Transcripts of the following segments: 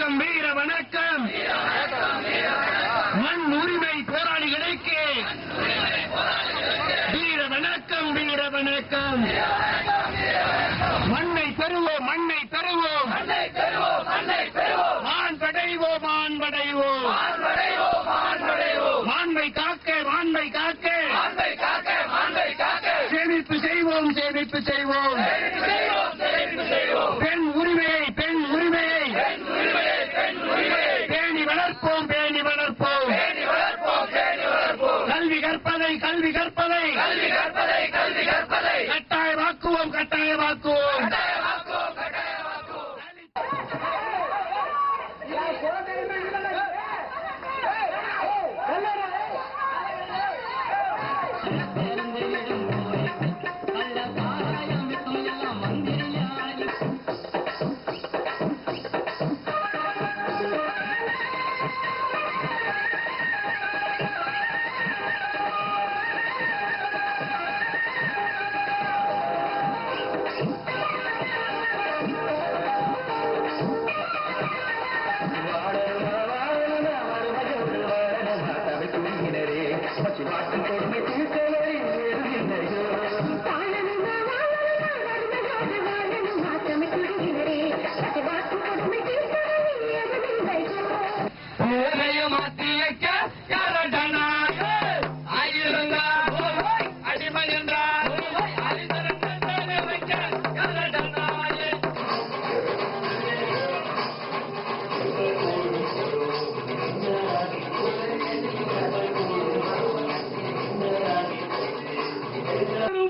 வணக்கம் வீர வணக்கம். மண் உரிமை போராளிகளுக்கு வீர வணக்கம் வீர வணக்கம். மண்ணை பெறுவோம் மண்ணை பெறுவோம் மாண்படைவோம் மாண்படைவோம் மாண்பை காக்க மாண்பை காக்க சேமிப்பு செய்வோம் சேமிப்பு செய்வோம். பெண் உரிமையை பெண் உரிமையை பேணி வளர்ப்போம் பேணி வளர்ப்போம். கல்வி கற்பதை கல்வி கற்பதை கட்டாயமாக்குவோம் கட்டாயமாக்குவோம்.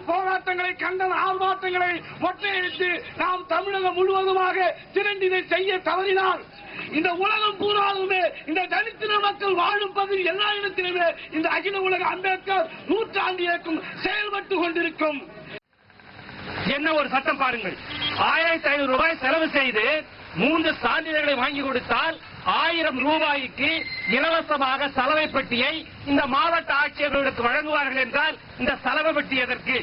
போராட்டங்களை கண்டன ஆர்ப்பாட்டங்களை ஒற்றையடித்து நாம் தமிழகம் முழுவதுமாக திரண்டினை செய்ய தவறினால் இந்த உலகம் பூராவுமே இந்த தலித்தின மக்கள் வாழும் பகுதி எல்லா இடத்திலுமே இந்த அகில உலக அம்பேத்கர் நூற்றாண்டு இயக்கம் செயல்பட்டு கொண்டிருக்கும். என்ன ஒரு சட்டம் பாருங்கள். 1500 ரூபாய் செலவு செய்து 3 சான்றிதழ்களை வாங்கி கொடுத்தால் 1000 ரூபாய்க்கு இலவசமாக சலவை பெட்டியை இந்த மாவட்ட ஆட்சியர்களுக்கு வழங்குவார்கள் என்றால் இந்த சலவை பெட்டி எதற்கு?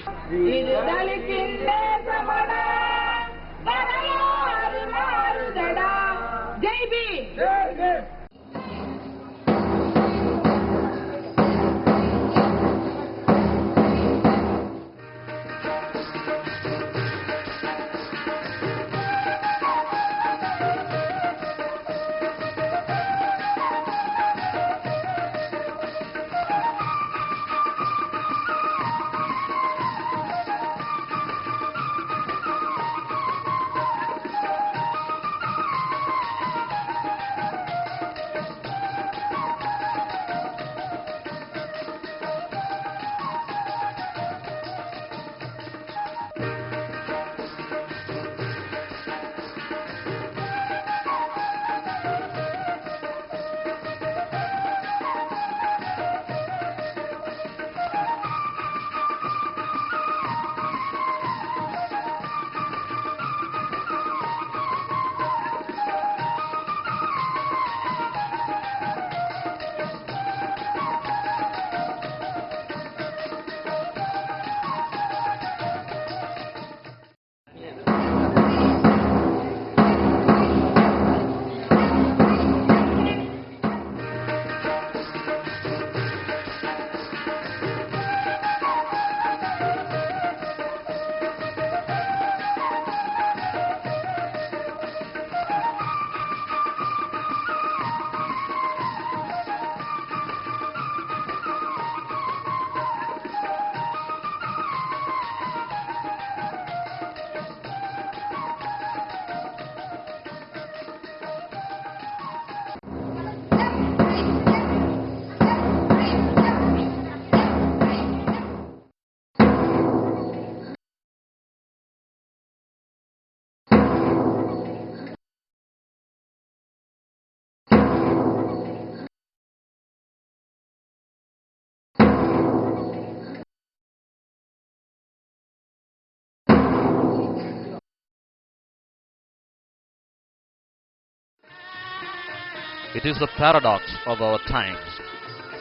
It is the paradox of our times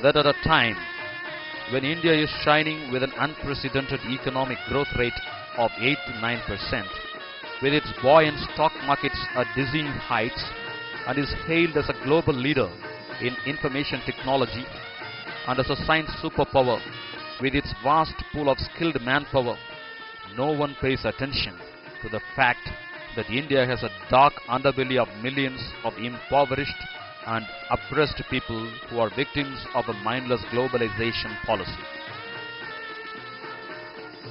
that at a time when India is shining with an unprecedented economic growth rate of 8 to 9%, with its buoyant stock markets at dizzying heights, and is hailed as a global leader in information technology and as a science superpower with its vast pool of skilled manpower, no one pays attention to the fact that India has a dark underbelly of millions of impoverished and oppressed people who are victims of a mindless globalization policy.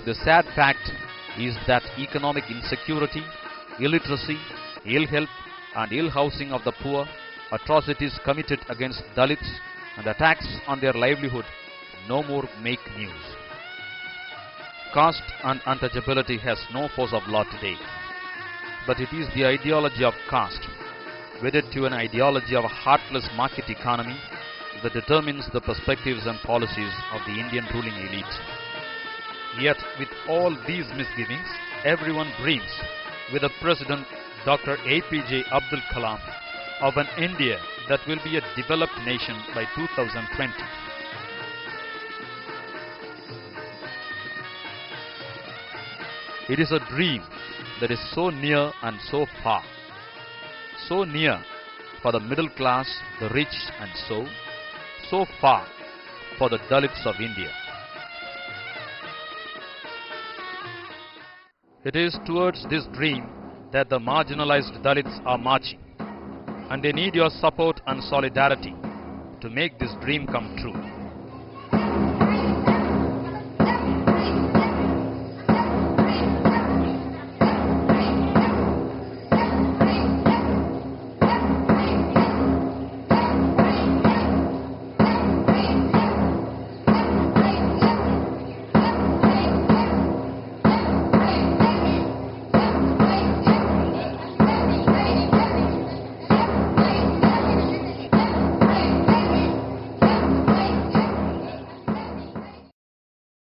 The sad fact is that economic insecurity, illiteracy, ill health and ill housing of the poor, atrocities committed against Dalits and attacks on their livelihood no more make news. Caste and untouchability has no force of law today, but it is the ideology of caste, wedded to an ideology of a heartless market economy, that determines the perspectives and policies of the Indian ruling elite. Yet, with all these misgivings, everyone dreams, with the President Dr. APJ Abdul Kalam, of an India that will be a developed nation by 2020. It is a dream that is so near and so far. So near for the middle class, the rich and so far for the Dalits of India. It is towards this dream that the marginalized Dalits are marching, and they need your support and solidarity to make this dream come true.